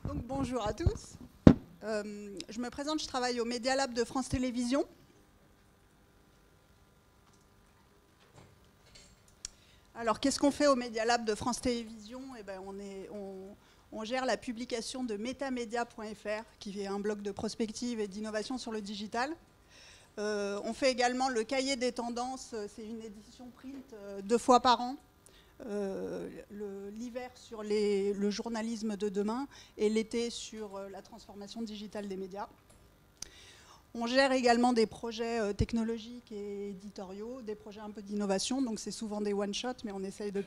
Donc, bonjour à tous. Je me présente, je travaille au Media Lab de France Télévisions. Alors, qu'est-ce qu'on fait au Media Lab de France Télévisions? Eh ben, on gère la publication de metamedia.fr, qui est un blog de prospective et d'innovation sur le digital. On fait également le cahier des tendances, c'est une édition print 2 fois par an. L'hiver sur le journalisme de demain et l'été sur la transformation digitale des médias. On gère également des projets technologiques et éditoriaux, des projets un peu d'innovation, donc c'est souvent des one-shots, mais on essaye de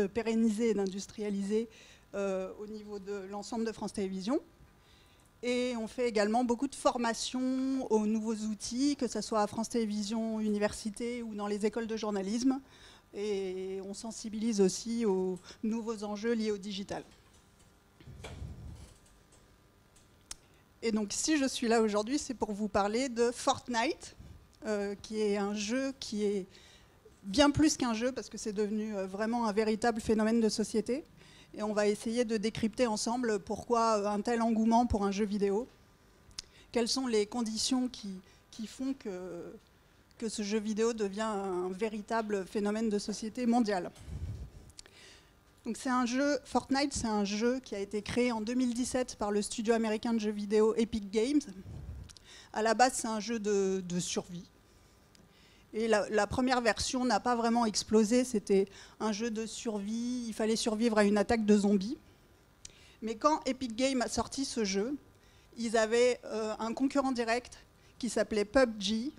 pérenniser et d'industrialiser au niveau de l'ensemble de France Télévisions. Et on fait également beaucoup de formations aux nouveaux outils, que ce soit à France Télévisions Université ou dans les écoles de journalisme. Et on sensibilise aussi aux nouveaux enjeux liés au digital. Et donc si je suis là aujourd'hui, c'est pour vous parler de Fortnite, qui est un jeu qui est bien plus qu'un jeu, parce que c'est devenu vraiment un véritable phénomène de société. Et on va essayer de décrypter ensemble pourquoi un tel engouement pour un jeu vidéo. Quelles sont les conditions qui font que ce jeu vidéo devient un véritable phénomène de société mondial. Donc c'est un jeu, Fortnite, c'est un jeu qui a été créé en 2017 par le studio américain de jeux vidéo Epic Games. À la base, c'est un jeu de survie. Et la première version n'a pas vraiment explosé, c'était un jeu de survie, il fallait survivre à une attaque de zombies. Mais quand Epic Games a sorti ce jeu, ils avaient un concurrent direct qui s'appelait PUBG,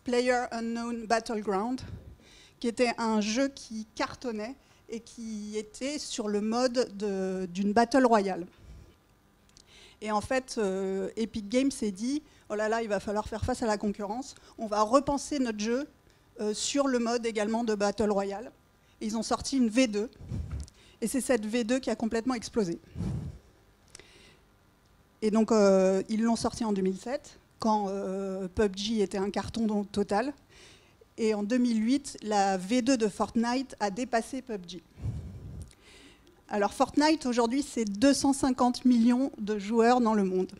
Player Unknown Battleground, qui était un jeu qui cartonnait et qui était sur le mode d'une Battle Royale. Et en fait, Epic Games s'est dit, oh là là, il va falloir faire face à la concurrence, on va repenser notre jeu sur le mode également de Battle Royale. Et ils ont sorti une V2, et c'est cette V2 qui a complètement explosé. Et donc, ils l'ont sorti en 2007, quand PUBG était un carton total. Et en 2008, la V2 de Fortnite a dépassé PUBG. Alors Fortnite, aujourd'hui, c'est 250 millions de joueurs dans le monde.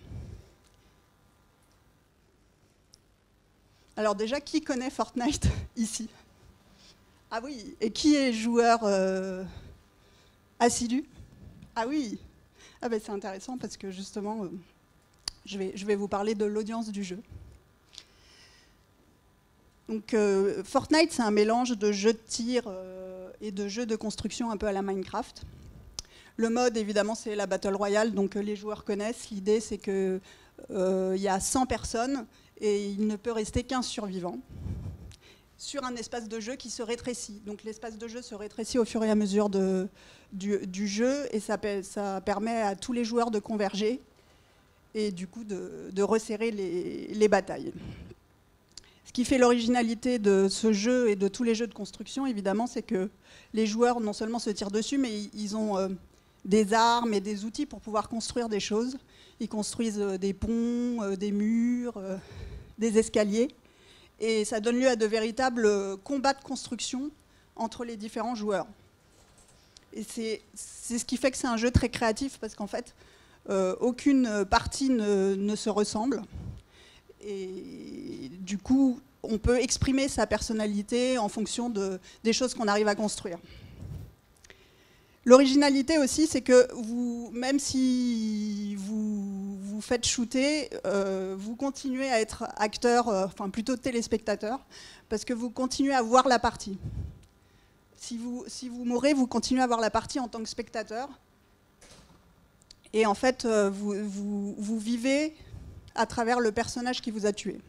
Alors déjà, qui connaît Fortnite ici? Ah oui, et qui est joueur assidu? Ah oui, ah ben, c'est intéressant parce que justement, je vais vous parler de l'audience du jeu. Donc, Fortnite, c'est un mélange de jeux de tir et de jeux de construction un peu à la Minecraft. Le mode, évidemment, c'est la Battle Royale, donc les joueurs connaissent. L'idée, c'est qu'il y a 100 personnes et il ne peut rester qu'1 survivant sur un espace de jeu qui se rétrécit. Donc l'espace de jeu se rétrécit au fur et à mesure du jeu et ça permet à tous les joueurs de converger et du coup de resserrer les batailles. Ce qui fait l'originalité de ce jeu et de tous les jeux de construction, évidemment, c'est que les joueurs non seulement se tirent dessus, mais ils ont des armes et des outils pour pouvoir construire des choses. Ils construisent des ponts, des murs, des escaliers. Et ça donne lieu à de véritables combats de construction entre les différents joueurs. Et c'est ce qui fait que c'est un jeu très créatif, parce qu'en fait, aucune partie ne se ressemble. Et du coup, on peut exprimer sa personnalité en fonction des choses qu'on arrive à construire. L'originalité aussi, c'est que même si vous faites shooter, vous continuez à être acteur, enfin plutôt téléspectateur, parce que vous continuez à voir la partie. Si vous mourrez, vous continuez à voir la partie en tant que spectateur. Et en fait, vous vivez à travers le personnage qui vous a tué.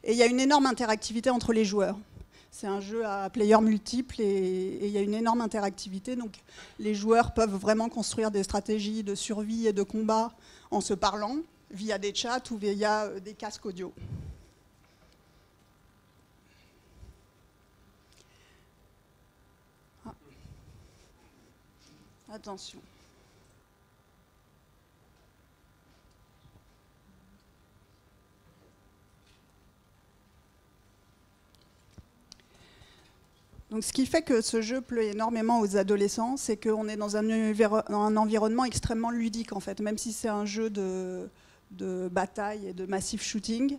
Et il y a une énorme interactivité entre les joueurs. C'est un jeu à players multiples et il y a une énorme interactivité. Donc les joueurs peuvent vraiment construire des stratégies de survie et de combat en se parlant via des chats ou via des casques audio. Ah. Attention. Donc, ce qui fait que ce jeu plaît énormément aux adolescents, c'est qu'on est dans un environnement extrêmement ludique, en fait. Même si c'est un jeu de bataille et de massif shooting,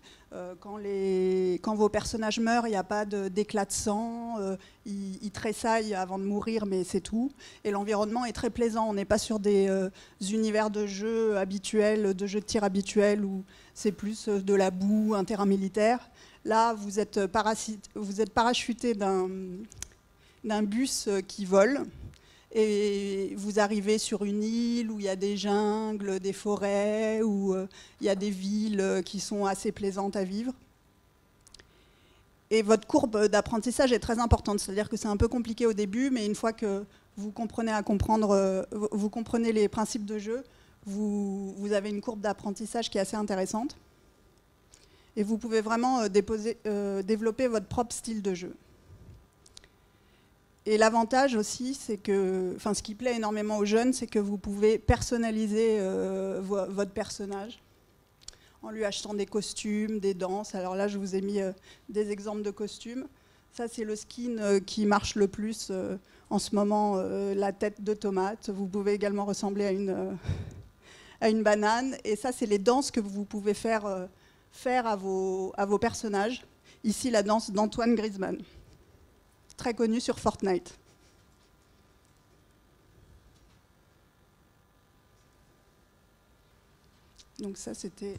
quand vos personnages meurent, il n'y a pas d'éclat de sang, ils tressaillent avant de mourir, mais c'est tout. Et l'environnement est très plaisant. On n'est pas sur des univers de jeux habituels, de jeux de tir habituels, où c'est plus de la boue, un terrain militaire. Là, vous êtes parachuté d'un bus qui vole, et vous arrivez sur une île où il y a des jungles, des forêts, où il y a des villes qui sont assez plaisantes à vivre. Et votre courbe d'apprentissage est très importante, c'est-à-dire que c'est un peu compliqué au début, mais une fois que vous comprenez les principes de jeu, vous avez une courbe d'apprentissage qui est assez intéressante. Et vous pouvez vraiment développer votre propre style de jeu. Et l'avantage aussi, c'est que, ce qui plaît énormément aux jeunes, c'est que vous pouvez personnaliser votre personnage en lui achetant des costumes, des danses. Alors là, je vous ai mis des exemples de costumes. Ça, c'est le skin qui marche le plus en ce moment, la tête de tomate. Vous pouvez également ressembler à une banane. Et ça, c'est les danses que vous pouvez faire à vos personnages. Ici, la danse d'Antoine Griezmann, très connu sur Fortnite. Donc ça, c'était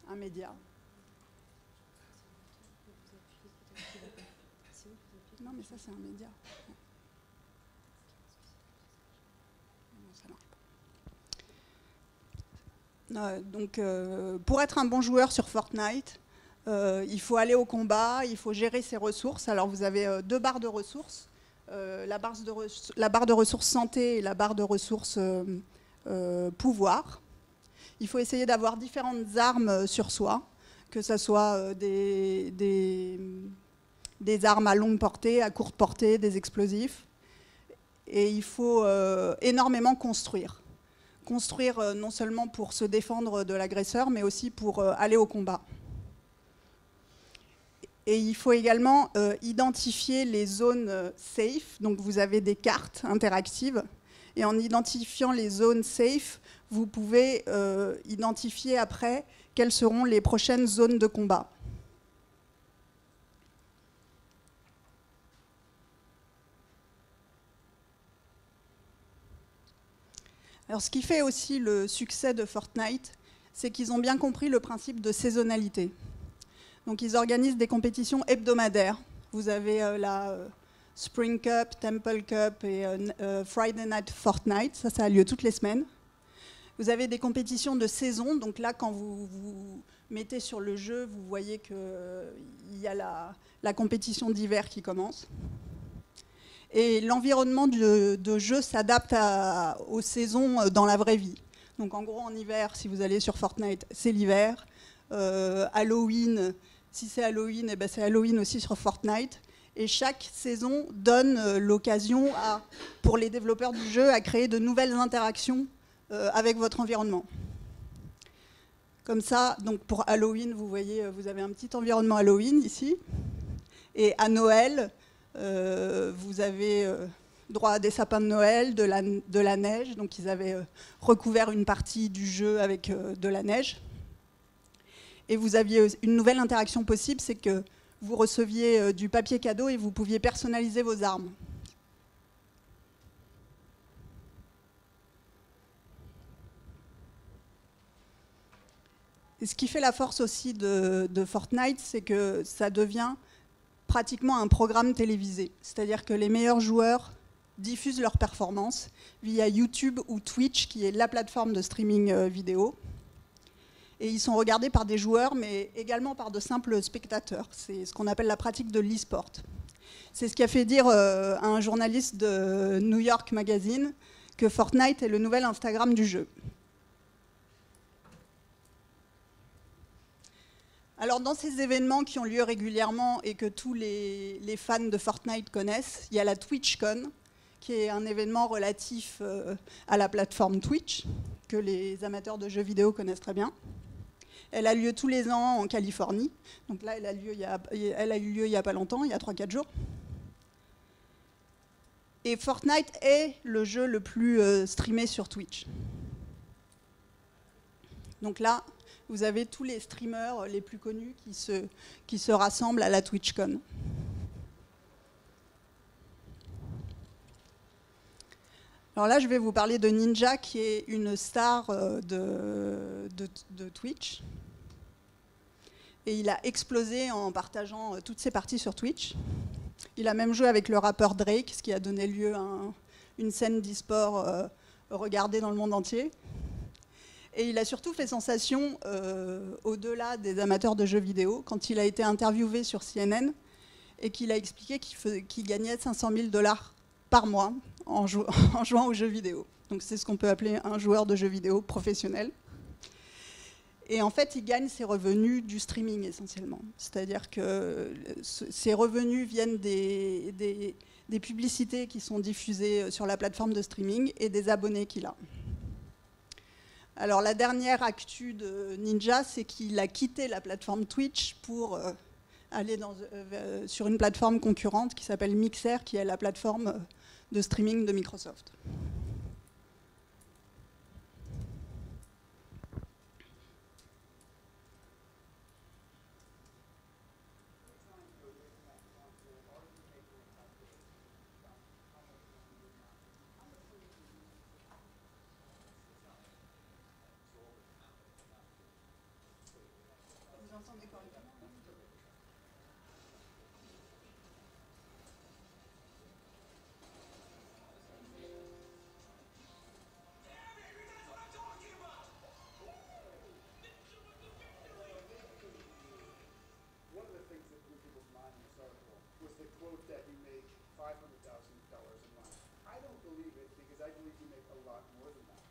un média. Non, mais ça, c'est un média. Non, ça marche pas. Donc, pour être un bon joueur sur Fortnite, il faut aller au combat, il faut gérer ses ressources. Alors vous avez deux barres de ressources, la barre de ressources santé et la barre de ressources pouvoir. Il faut essayer d'avoir différentes armes sur soi, que ce soit des armes à longue portée, à courte portée, des explosifs. Et il faut énormément construire. Construire non seulement pour se défendre de l'agresseur, mais aussi pour aller au combat. Et il faut également identifier les zones safe. Donc vous avez des cartes interactives. Et en identifiant les zones safe, vous pouvez identifier après quelles seront les prochaines zones de combat. Alors, ce qui fait aussi le succès de Fortnite, c'est qu'ils ont bien compris le principe de saisonnalité. Donc ils organisent des compétitions hebdomadaires. Vous avez la Spring Cup, Temple Cup et Friday Night Fortnite. Ça a lieu toutes les semaines. Vous avez des compétitions de saison. Donc là, quand vous vous mettez sur le jeu, vous voyez qu'il y a la compétition d'hiver qui commence. Et l'environnement de jeu s'adapte aux saisons dans la vraie vie. Donc en gros, en hiver, si vous allez sur Fortnite, c'est l'hiver. Halloween, si c'est Halloween, eh ben c'est Halloween aussi sur Fortnite. Et chaque saison donne l'occasion pour les développeurs du jeu à créer de nouvelles interactions avec votre environnement. Comme ça, donc pour Halloween, vous voyez, vous avez un petit environnement Halloween ici. Et à Noël, vous avez droit à des sapins de Noël, de la neige. Donc ils avaient recouvert une partie du jeu avec de la neige. Et vous aviez une nouvelle interaction possible, c'est que vous receviez du papier cadeau et vous pouviez personnaliser vos armes. Et ce qui fait la force aussi de Fortnite, c'est que ça devient pratiquement un programme télévisé. C'est-à-dire que les meilleurs joueurs diffusent leurs performances via YouTube ou Twitch, qui est la plateforme de streaming vidéo. Et ils sont regardés par des joueurs, mais également par de simples spectateurs. C'est ce qu'on appelle la pratique de l'e-sport. C'est ce qui a fait dire à un journaliste de New York Magazine que Fortnite est le nouvel Instagram du jeu. Alors dans ces événements qui ont lieu régulièrement et que tous les fans de Fortnite connaissent, il y a la TwitchCon, qui est un événement relatif à la plateforme Twitch, que les amateurs de jeux vidéo connaissent très bien. Elle a lieu tous les ans en Californie. Donc là, elle a eu lieu il n'y a pas longtemps, il y a 3-4 jours. Et Fortnite est le jeu le plus streamé sur Twitch. Donc là, vous avez tous les streamers les plus connus qui se rassemblent à la TwitchCon. Alors là, je vais vous parler de Ninja, qui est une star de Twitch. Et il a explosé en partageant toutes ses parties sur Twitch. Il a même joué avec le rappeur Drake, ce qui a donné lieu à une scène d'e-sport regardée dans le monde entier. Et il a surtout fait sensation au-delà des amateurs de jeux vidéo, quand il a été interviewé sur CNN et qu'il a expliqué qu'il gagnait 500 000 $ par mois en jouant aux jeux vidéo. Donc c'est ce qu'on peut appeler un joueur de jeux vidéo professionnel. Et en fait, il gagne ses revenus du streaming essentiellement. C'est-à-dire que ses revenus viennent des publicités qui sont diffusées sur la plateforme de streaming et des abonnés qu'il a. Alors la dernière actu de Ninja, c'est qu'il a quitté la plateforme Twitch pour aller sur une plateforme concurrente qui s'appelle Mixer, qui est la plateforme de streaming de Microsoft. Vous entendez correctement ? Was the quote that you make $500,000 a month. I don't believe it because I believe you make a lot more than that.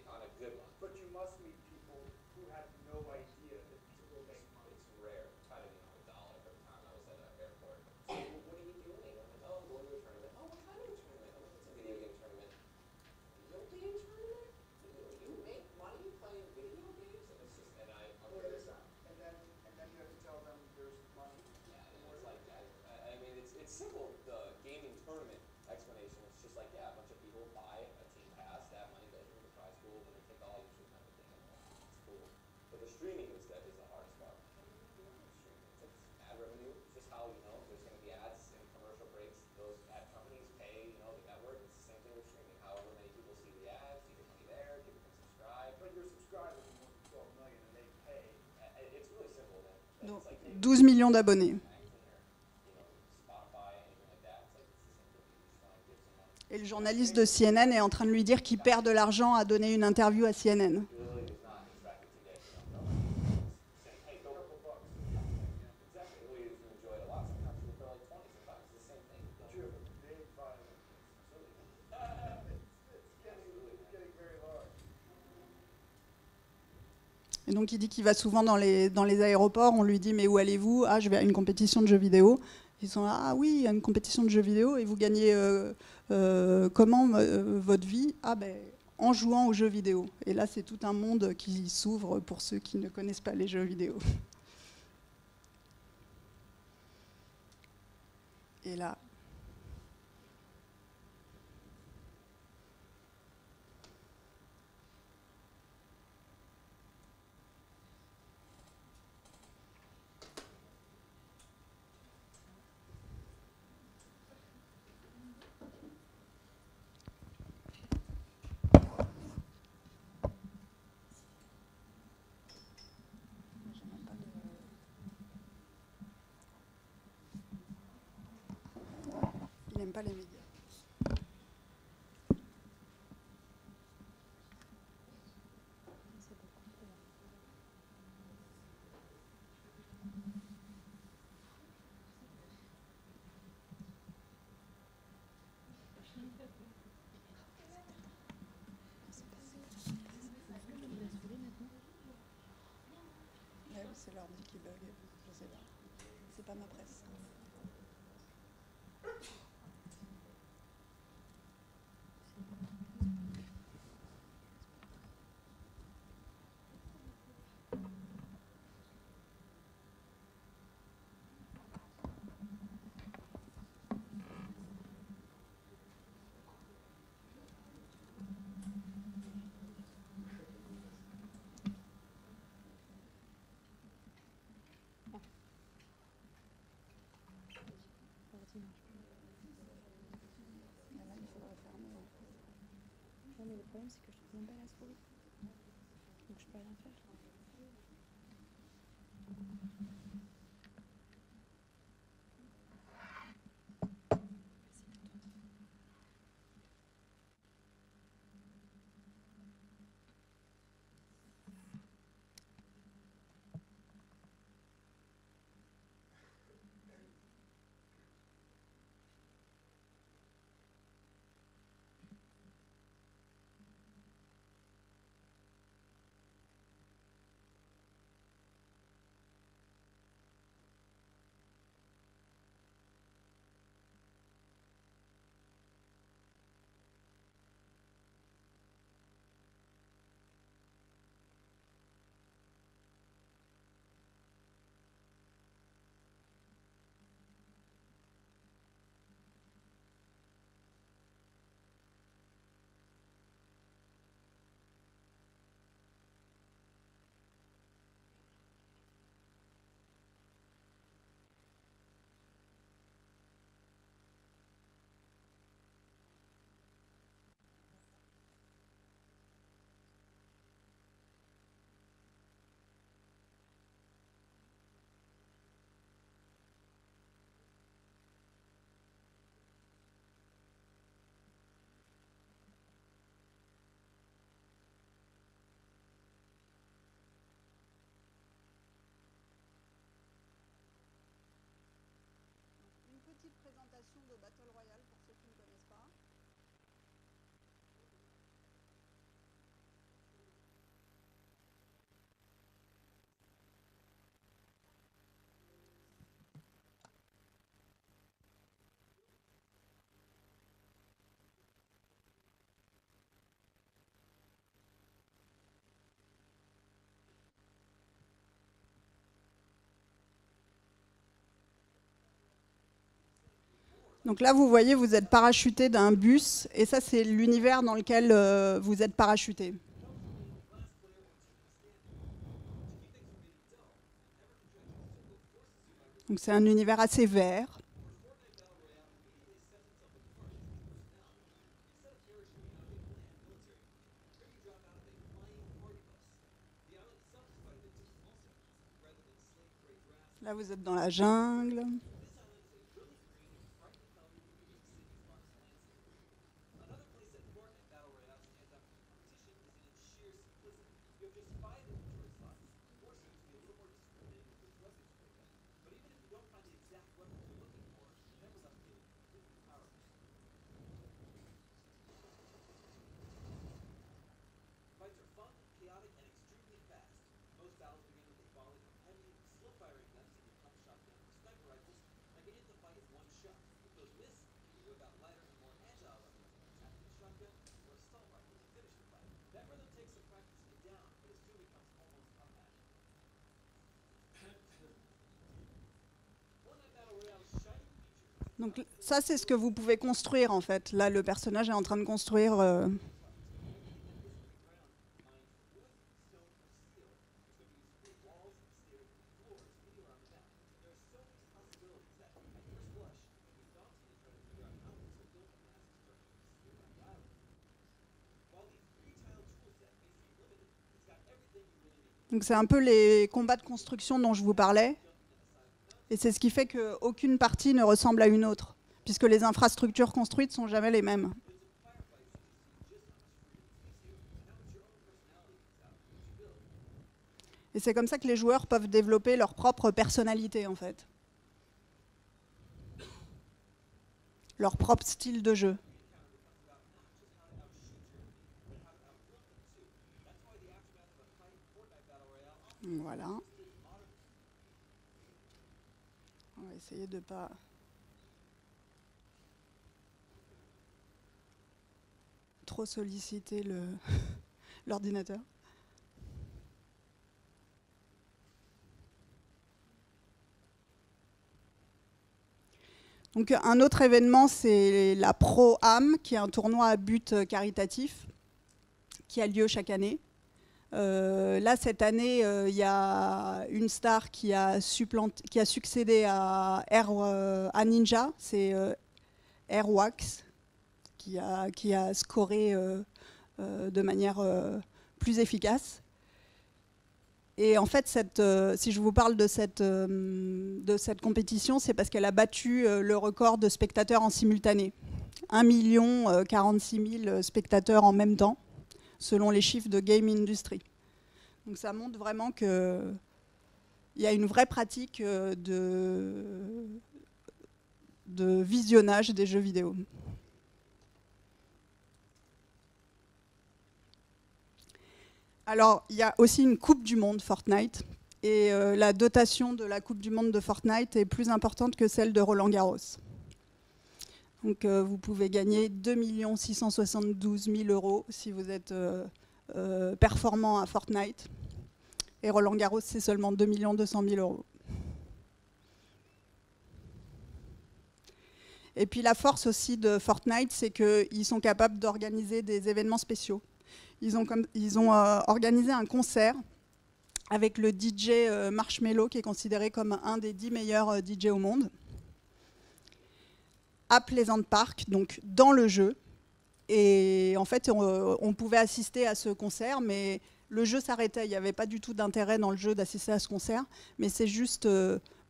On a good one. But you must meet people who have no idea that people make money. It's rare. I didn't know $1 every time I was at an airport. So, well, what are you doing? I'm like, oh, I'm going to a tournament. Oh, what kind of a tournament? I'm like, it's a video game tournament. Video game tournament? You make money playing video games? And it's just, and I'm Where is that? And then you have to tell them there's money. Yeah, it's like that. I mean, it's simple. The gaming tournament explanation. It's just like, yeah, a bunch of people buy a team pass. That money goes into the prize pool, and they take all usually kind of thing. It's cool. But the streaming is the hardest part. It's ad revenue. It's just how, there's going to be ads and commercial breaks. Those ad companies pay, the network. It's the same thing with streaming. However many people see the ads, you get money there, people can subscribe. But your subscribers are more than 12 million and they pay. It's really simple then. Donc, It's like 12 millions d'abonnés. Spotify, anything like that. It's like it's the same thing. You just want to give some money. Et le journaliste de CNN est en train de lui dire qu'il perd de l'argent à donner une interview à CNN. Really is not expected to get, saying, hey, go $2. Exactly. Well, you enjoy it a lot. Sometimes you throw like 20. Sometimes it's the same thing. True. Big violence. It's getting very large. Et donc il dit qu'il va souvent dans les aéroports, on lui dit mais où allez-vous? Ah, je vais à une compétition de jeux vidéo. Ils sont là, ah oui, il y a une compétition de jeux vidéo et vous gagnez comment votre vie? Ah ben en jouant aux jeux vidéo. Et là c'est tout un monde qui s'ouvre pour ceux qui ne connaissent pas les jeux vidéo. Et là... Il n'aime pas les médias. C'est l'ordi qui bug, je sais pas. C'est pas ma presse. Là, il faudrait fermer. Ouais, mais le problème, c'est que je trouve même pas la souris. Donc je peux rien faire. Une petite présentation de Battle Royale pour ceux qui ne connaissent pas. Donc là, vous voyez, vous êtes parachuté d'un bus, et ça, c'est l'univers dans lequel vous êtes parachuté. Donc c'est un univers assez vert. Là, vous êtes dans la jungle. Donc ça, c'est ce que vous pouvez construire, en fait. Là, le personnage est en train de construire... Donc c'est un peu les combats de construction dont je vous parlais. Et c'est ce qui fait qu'aucune partie ne ressemble à une autre, puisque les infrastructures construites ne sont jamais les mêmes. Et c'est comme ça que les joueurs peuvent développer leur propre personnalité, en fait. Leur propre style de jeu. Voilà. On va essayer de ne pas trop solliciter l'ordinateur. Donc, un autre événement, c'est la Pro-Am, qui est un tournoi à but caritatif qui a lieu chaque année. Là, cette année, il y a une star qui a succédé à Ninja, c'est Airwax, qui a scoré de manière plus efficace. Et en fait, si je vous parle de cette compétition, c'est parce qu'elle a battu le record de spectateurs en simultané. 1 046 000 spectateurs en même temps, selon les chiffres de Game Industry. Donc ça montre vraiment qu'il y a une vraie pratique de visionnage des jeux vidéo. Alors, il y a aussi une Coupe du Monde Fortnite, et la dotation de la Coupe du Monde de Fortnite est plus importante que celle de Roland-Garros. Donc, vous pouvez gagner 2 672 000 € si vous êtes performant à Fortnite. Et Roland-Garros, c'est seulement 2 200 000 €. Et puis la force aussi de Fortnite, c'est qu'ils sont capables d'organiser des événements spéciaux. Ils ont organisé un concert avec le DJ Marshmello, qui est considéré comme un des 10 meilleurs DJ au monde, à Pleasant Park, donc dans le jeu. Et en fait, on pouvait assister à ce concert, mais le jeu s'arrêtait. Il n'y avait pas du tout d'intérêt dans le jeu d'assister à ce concert, mais c'est juste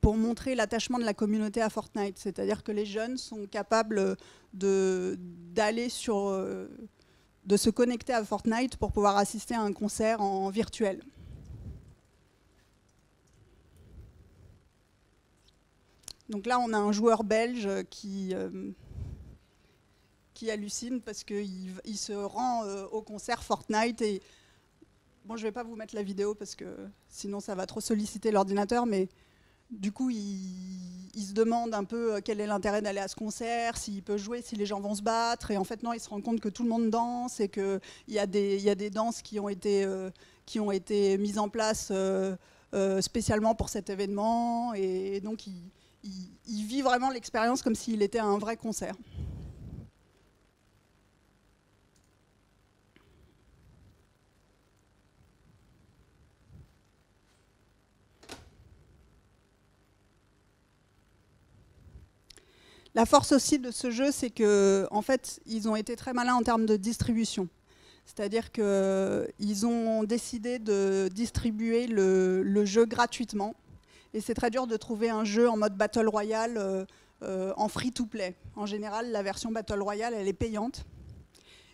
pour montrer l'attachement de la communauté à Fortnite. C'est-à-dire que les jeunes sont capables d'aller de se connecter à Fortnite pour pouvoir assister à un concert en virtuel. Donc là, on a un joueur belge qui hallucine parce qu'il se rend au concert Fortnite. Et bon, je ne vais pas vous mettre la vidéo parce que sinon ça va trop solliciter l'ordinateur, mais du coup, il se demande un peu quel est l'intérêt d'aller à ce concert, s'il peut jouer, si les gens vont se battre. Et en fait, non, il se rend compte que tout le monde danse et qu'il y a des danses qui ont été mises en place spécialement pour cet événement. Et donc, il vit vraiment l'expérience comme s'il était à un vrai concert. La force aussi de ce jeu, c'est qu'en fait, ils ont été très malins en termes de distribution. C'est-à-dire qu'ils ont décidé de distribuer le jeu gratuitement. Et c'est très dur de trouver un jeu en mode Battle Royale en free-to-play. En général, la version Battle Royale, elle est payante.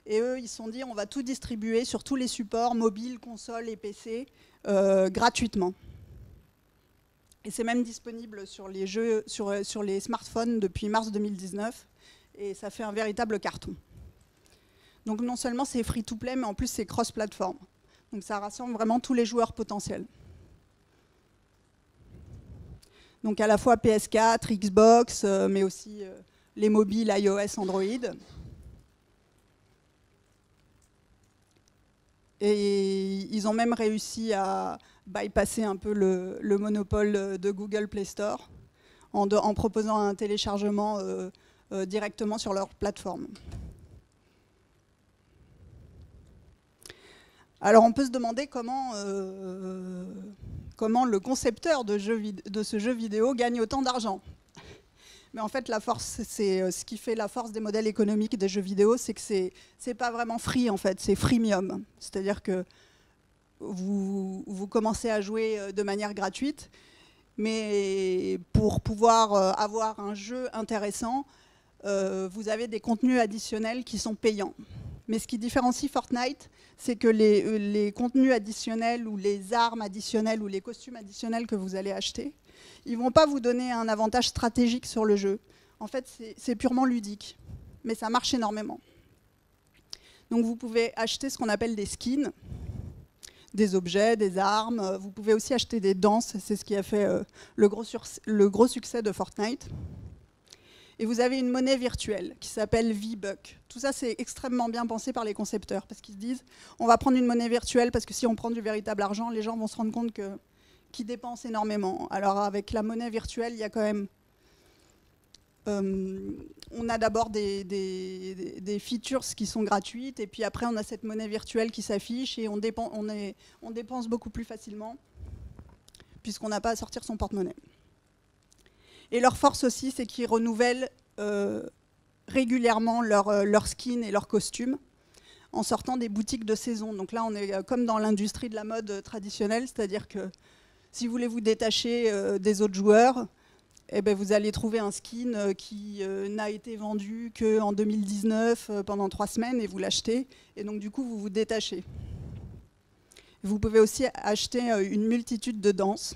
Et eux, ils se sont dit, on va tout distribuer sur tous les supports, mobiles, consoles et PC, gratuitement. Et c'est même disponible sur les jeux, sur les smartphones depuis mars 2019. Et ça fait un véritable carton. Donc non seulement c'est free-to-play, mais en plus c'est cross-platform. Donc ça rassemble vraiment tous les joueurs potentiels. Donc à la fois PS4, Xbox, mais aussi les mobiles iOS, Android. Et ils ont même réussi à bypasser un peu le monopole de Google Play Store en proposant un téléchargement directement sur leur plateforme. Alors on peut se demander comment le concepteur de ce jeu vidéo gagne autant d'argent. Mais en fait, la force, c'est ce qui fait la force des modèles économiques des jeux vidéo, c'est que c'est pas vraiment free en fait, c'est freemium. C'est-à-dire que vous commencez à jouer de manière gratuite, mais pour pouvoir avoir un jeu intéressant, vous avez des contenus additionnels qui sont payants. Mais ce qui différencie Fortnite, c'est que les contenus additionnels ou les armes additionnelles ou les costumes additionnels que vous allez acheter, ils ne vont pas vous donner un avantage stratégique sur le jeu. En fait, c'est purement ludique, mais ça marche énormément. Donc vous pouvez acheter ce qu'on appelle des skins, des objets, des armes. Vous pouvez aussi acheter des danses, c'est ce qui a fait le gros succès de Fortnite. Et vous avez une monnaie virtuelle qui s'appelle V-Buck. Tout ça, c'est extrêmement bien pensé par les concepteurs, parce qu'ils se disent, on va prendre une monnaie virtuelle, parce que si on prend du véritable argent, les gens vont se rendre compte qu'ils dépensent énormément. Alors avec la monnaie virtuelle, il y a quand même On a d'abord des features qui sont gratuites, et puis après on a cette monnaie virtuelle qui s'affiche, et on dépense beaucoup plus facilement, puisqu'on n'a pas à sortir son porte-monnaie. Et leur force aussi, c'est qu'ils renouvellent régulièrement leurs skins et leurs costumes en sortant des boutiques de saison. Donc là, on est comme dans l'industrie de la mode traditionnelle, c'est-à-dire que si vous voulez vous détacher des autres joueurs, eh ben, vous allez trouver un skin qui n'a été vendu qu'en 2019 pendant 3 semaines, et vous l'achetez, et donc du coup vous vous détachez. Vous pouvez aussi acheter une multitude de danses.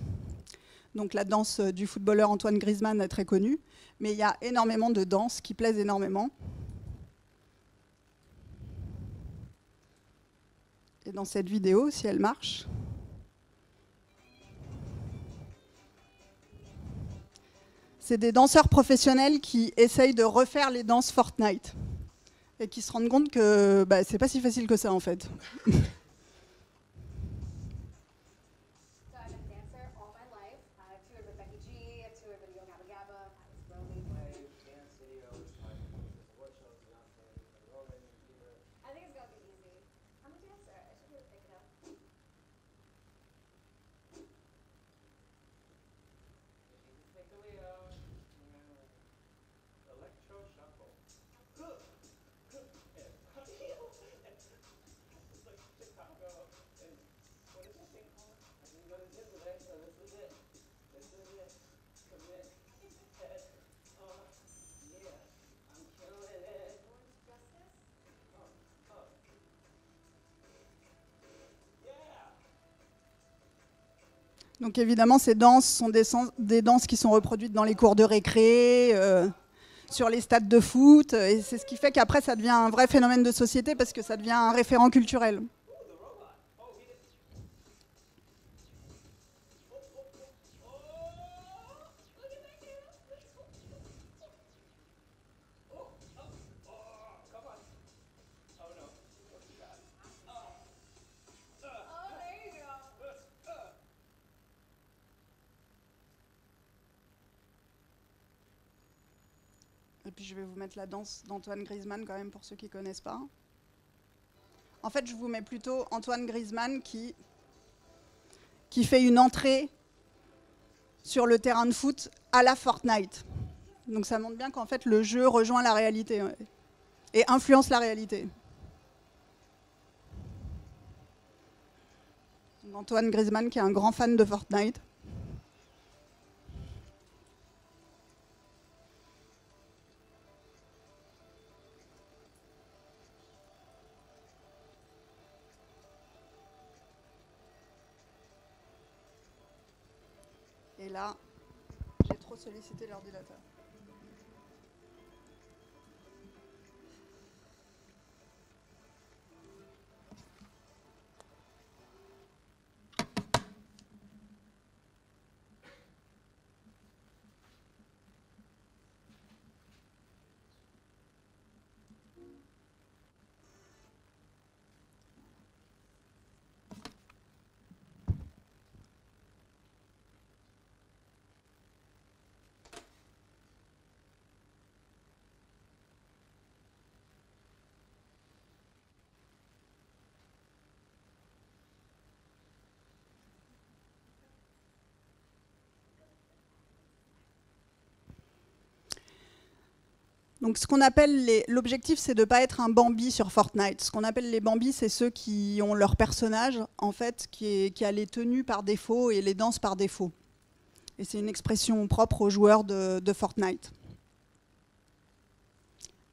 Donc la danse du footballeur Antoine Griezmann est très connue, mais il y a énormément de danses qui plaisent énormément. Et dans cette vidéo, si elle marche, c'est des danseurs professionnels qui essayent de refaire les danses Fortnite et qui se rendent compte que c'est pas si facile que ça en fait. Donc évidemment, ces danses sont des danses qui sont reproduites dans les cours de récré, sur les stades de foot, et c'est ce qui fait qu'après ça devient un vrai phénomène de société parce que ça devient un référent culturel. Et puis je vais vous mettre la danse d'Antoine Griezmann quand même pour ceux qui ne connaissent pas. En fait, je vous mets plutôt Antoine Griezmann qui fait une entrée sur le terrain de foot à la Fortnite. Donc ça montre bien qu'en fait le jeu rejoint la réalité et influence la réalité. Donc Antoine Griezmann qui est un grand fan de Fortnite. Et là, j'ai trop sollicité l'ordinateur. Donc ce qu'on appelle l'objectif, c'est de ne pas être un Bambi sur Fortnite. Ce qu'on appelle les Bambis, c'est ceux qui ont leur personnage, en fait, qui a les tenues par défaut et les danses par défaut. Et c'est une expression propre aux joueurs de Fortnite.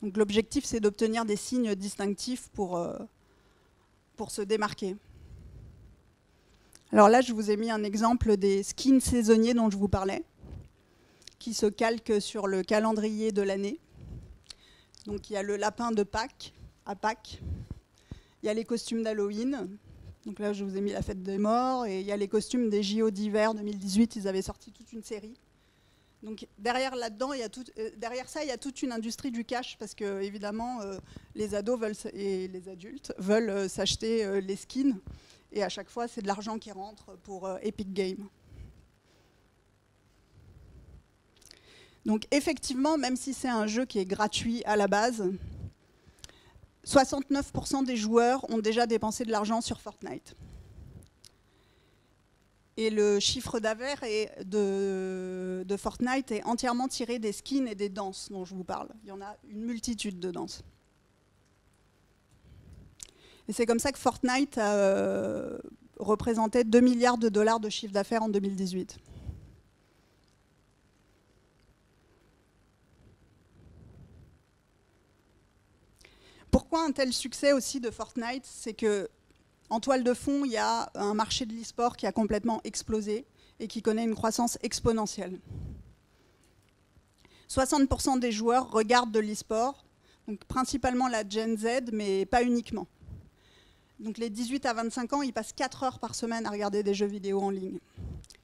Donc l'objectif, c'est d'obtenir des signes distinctifs pour se démarquer. Alors là, je vous ai mis un exemple des skins saisonniers dont je vous parlais, qui se calquent sur le calendrier de l'année. Donc il y a le lapin de Pâques, à Pâques. Il y a les costumes d'Halloween. Donc là, je vous ai mis la fête des morts. Et il y a les costumes des JO d'hiver 2018. Ils avaient sorti toute une série. Donc derrière derrière ça, il y a toute une industrie du cash parce que évidemment, les ados et les adultes veulent s'acheter les skins. Et à chaque fois, c'est de l'argent qui rentre pour Epic Games. Donc effectivement, même si c'est un jeu qui est gratuit à la base, 69% des joueurs ont déjà dépensé de l'argent sur Fortnite. Et le chiffre d'affaires de Fortnite est entièrement tiré des skins et des danses dont je vous parle. Il y en a une multitude de danses. Et c'est comme ça que Fortnite représentait 2 milliards de dollars de chiffre d'affaires en 2018. Pourquoi un tel succès aussi de Fortnite? C'est que en toile de fond, il y a un marché de l'e-sport qui a complètement explosé et qui connaît une croissance exponentielle. 60% des joueurs regardent de l'e-sport, donc principalement la Gen Z, mais pas uniquement. Donc les 18 à 25 ans, ils passent 4 heures par semaine à regarder des jeux vidéo en ligne.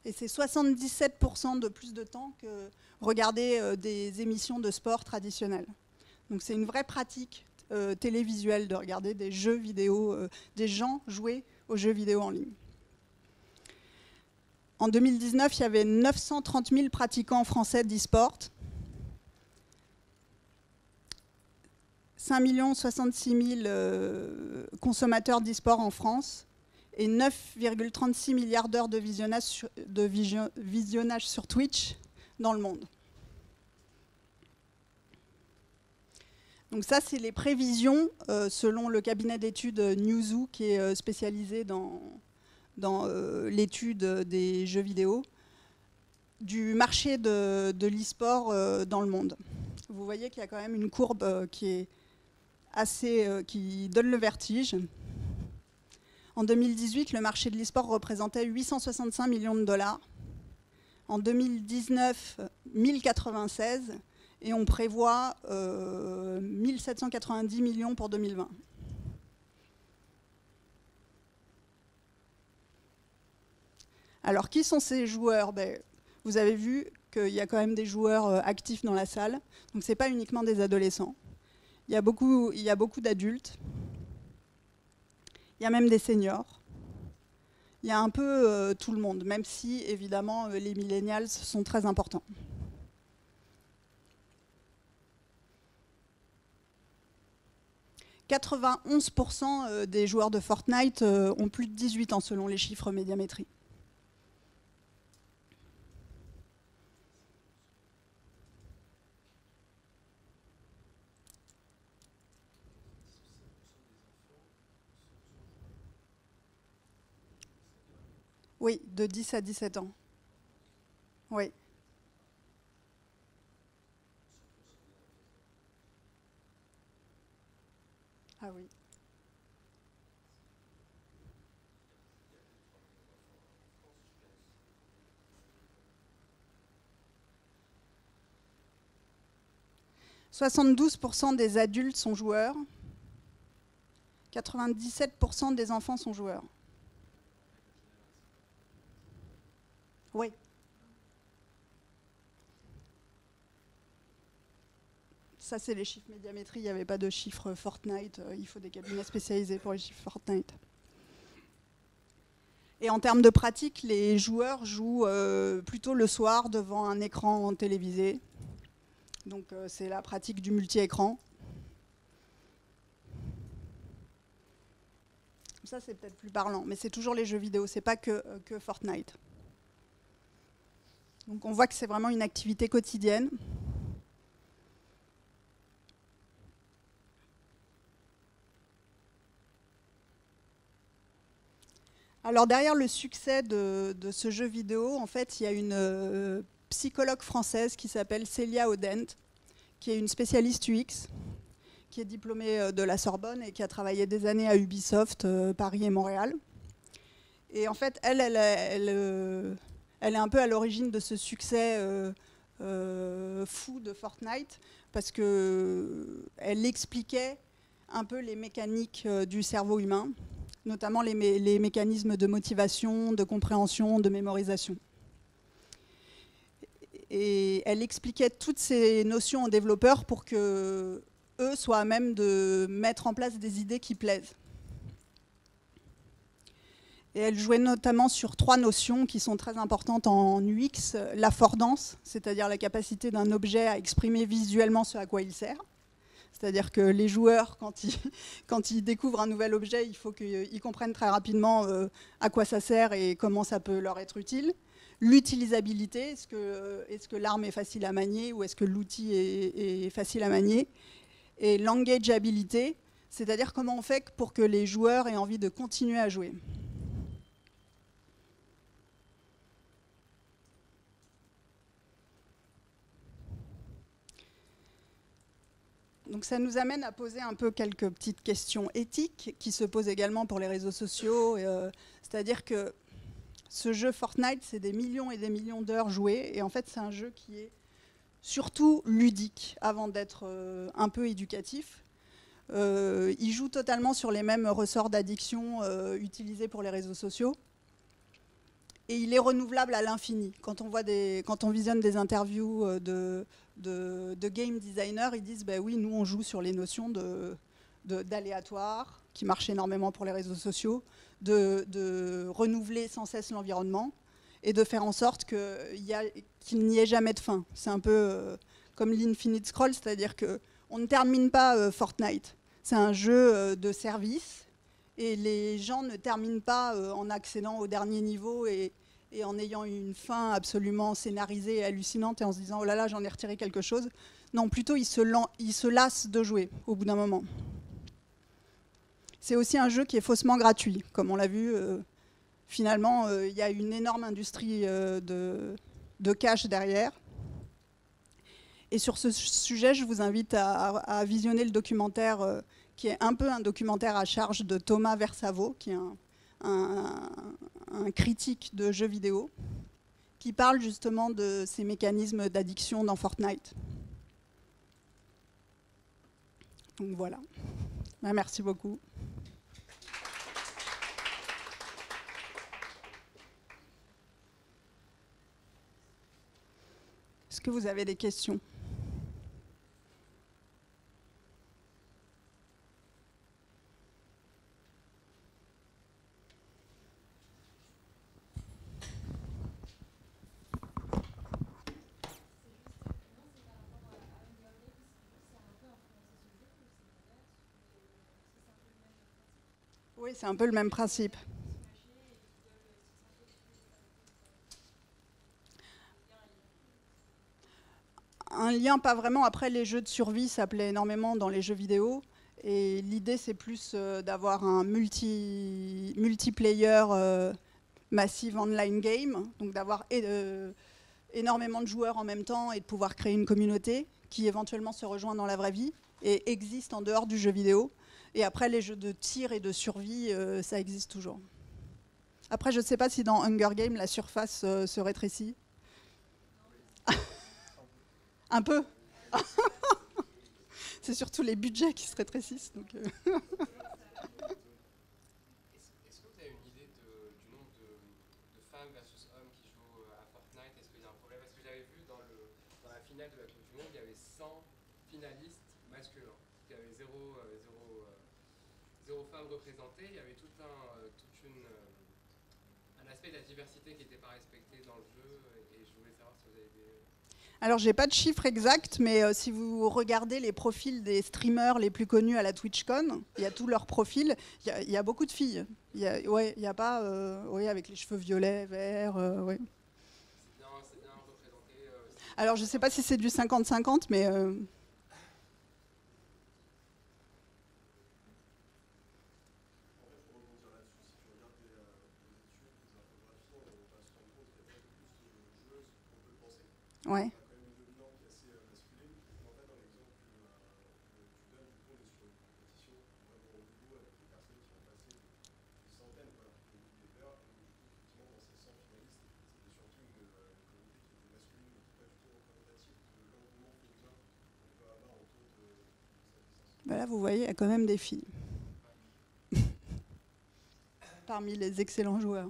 Et c'est 77% de plus de temps que regarder des émissions de sport traditionnelles. Donc c'est une vraie pratique télévisuelle de regarder des jeux vidéo, des gens jouer aux jeux vidéo en ligne. En 2019, il y avait 930 000 pratiquants français d'e-sport, 5 66 000 consommateurs d'e-sport en France et 9,36 milliards d'heures de visionnage sur Twitch dans le monde. Donc ça, c'est les prévisions selon le cabinet d'études Newzoo, qui est spécialisé dans l'étude des jeux vidéo, du marché de l'e-sport dans le monde. Vous voyez qu'il y a quand même une courbe qui donne le vertige. En 2018, le marché de l'e-sport représentait 865 millions de dollars. En 2019, 1096. Et on prévoit 1790 millions pour 2020. Alors, qui sont ces joueurs? Vous avez vu qu'il y a quand même des joueurs actifs dans la salle. Donc, ce n'est pas uniquement des adolescents. Il y a beaucoup d'adultes. Il y a même des seniors. Il y a un peu tout le monde, même si, évidemment, les millennials sont très importants. 91% des joueurs de Fortnite ont plus de 18 ans, selon les chiffres Médiamétrie. Oui, de 10 à 17 ans. Oui. Ah oui. « 72% des adultes sont joueurs, 97% des enfants sont joueurs. » Oui. Ça, c'est les chiffres Médiamétrie. Il n'y avait pas de chiffres Fortnite. Il faut des cabinets spécialisés pour les chiffres Fortnite. Et en termes de pratique, les joueurs jouent plutôt le soir devant un écran télévisé. Donc, c'est la pratique du multi-écran. Ça, c'est peut-être plus parlant. Mais c'est toujours les jeux vidéo. Ce n'est pas que Fortnite. Donc, on voit que c'est vraiment une activité quotidienne. Alors derrière le succès de ce jeu vidéo, en fait, il y a une psychologue française qui s'appelle Célia Audent, qui est une spécialiste UX, qui est diplômée de la Sorbonne et qui a travaillé des années à Ubisoft, Paris et Montréal. Et en fait, elle est un peu à l'origine de ce succès fou de Fortnite, parce qu'elle expliquait un peu les mécaniques du cerveau humain, notamment les mécanismes de motivation, de compréhension, de mémorisation. Et elle expliquait toutes ces notions aux développeurs pour qu'eux soient à même de mettre en place des idées qui plaisent. Et elle jouait notamment sur 3 notions qui sont très importantes en UX. L'affordance, c'est-à-dire la capacité d'un objet à exprimer visuellement ce à quoi il sert. C'est-à-dire que les joueurs, quand ils découvrent un nouvel objet, il faut qu'ils comprennent très rapidement à quoi ça sert et comment ça peut leur être utile. L'utilisabilité, est-ce que l'arme est facile à manier ou est-ce que l'outil est facile à manier? Et l'engageabilité, c'est-à-dire comment on fait pour que les joueurs aient envie de continuer à jouer. Donc ça nous amène à poser un peu quelques petites questions éthiques qui se posent également pour les réseaux sociaux. C'est-à-dire que ce jeu Fortnite, c'est des millions et des millions d'heures jouées. Et en fait, c'est un jeu qui est surtout ludique avant d'être un peu éducatif. Il joue totalement sur les mêmes ressorts d'addiction utilisés pour les réseaux sociaux. Et il est renouvelable à l'infini. Quand on visionne des interviews de game designers, ils disent bah oui, nous on joue sur les notions d'aléatoire, qui marchent énormément pour les réseaux sociaux, de renouveler sans cesse l'environnement et de faire en sorte qu'il n'y ait jamais de fin. C'est un peu comme l'Infinite Scroll, c'est-à-dire qu'on ne termine pas Fortnite. C'est un jeu de service et les gens ne terminent pas en accédant au dernier niveau et en ayant une fin absolument scénarisée et hallucinante et en se disant « oh là là, j'en ai retiré quelque chose ». Non, plutôt ils se lassent de jouer au bout d'un moment. C'est aussi un jeu qui est faussement gratuit. Comme on l'a vu, finalement, il y a une énorme industrie de cash derrière. Et sur ce sujet, je vous invite à visionner le documentaire qui est un peu un documentaire à charge de Thomas Versavo, qui est un critique de jeux vidéo, qui parle justement de ces mécanismes d'addiction dans Fortnite. Donc voilà. Ben, merci beaucoup. Est-ce que vous avez des questions ? Oui, c'est un peu le même principe. Un lien, pas vraiment. Après, les jeux de survie, ça plaît énormément dans les jeux vidéo. Et l'idée, c'est plus d'avoir un multiplayer massive online game, donc d'avoir énormément de joueurs en même temps et de pouvoir créer une communauté qui éventuellement se rejoint dans la vraie vie et existe en dehors du jeu vidéo. Et après, les jeux de tir et de survie, ça existe toujours. Après, je ne sais pas si dans Hunger Games, la surface se rétrécit. Un peu. C'est surtout les budgets qui se rétrécissent. Donc Est-ce que vous avez une idée du nombre de femmes versus hommes qui jouent à Fortnite? Est-ce qu'il y a un problème? Parce que j'avais vu dans la finale de la Coupe du Monde, il y avait 100 finalistes masculins. Il y avait zéro femme représentée. Il y avait tout un aspect de la diversité qui n'était pas respecté dans le jeu. Et je voulais savoir si vous avez des... Alors, j'ai pas de chiffres exacts, mais si vous regardez les profils des streamers les plus connus à la TwitchCon, il y a tous leurs profils, il y a beaucoup de filles. Il y a pas, avec les cheveux violets, verts, ouais. C'est bien représenté. Alors, je sais pas si c'est du 50-50, mais... Ouais. Là, vous voyez, il y a quand même des filles. Parmi les excellents joueurs.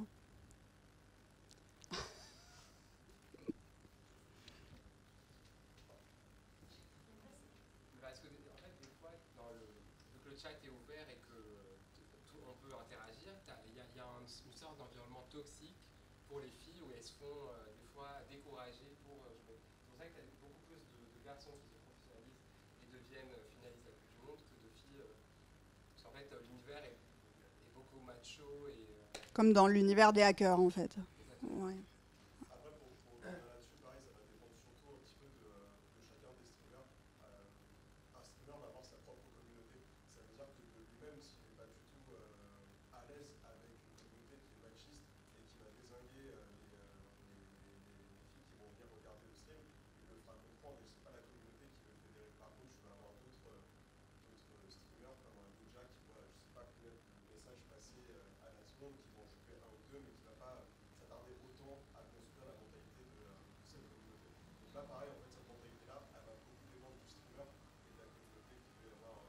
Parce que, en fait, des fois, vu que le chat est ouvert et que on peut interagir, il y a une sorte d'environnement toxique pour les filles où elles se font des fois décourager pour jouer. C'est pour ça que tu as beaucoup plus de garçons qui se professionnalisent et deviennent finalistes de la Coupe du Monde que de filles. Parce qu'en fait, l'univers est beaucoup macho et. Comme dans l'univers des hackers, en fait. Ouais. Après, pour revenir là-dessus, pareil, ça va dépendre surtout un petit peu de chacun des streamers. Un streamer va avoir sa propre communauté. Ça veut dire que de lui-même, s'il n'est pas du tout à l'aise avec une communauté qui est machiste et qui va dézinguer les filles qui vont venir regarder le stream, il le fera comprendre et c'est pas la communauté qui veut le fédérer. Par contre, tu vas avoir d'autres streamers comme un Ninja qui voit, je sais pas combien de messages passer à la seconde, qui vont choper un ou deux, mais qui va pas s'attarder autant à construire la mentalité de cette communauté. Donc là, pareil, en fait, cette mentalité-là, elle va beaucoup dépendre du streamer et de la communauté qu'il peut y avoir.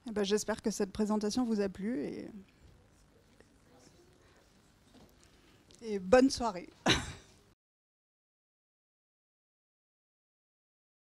Eh ben, j'espère que cette présentation vous a plu et bonne soirée.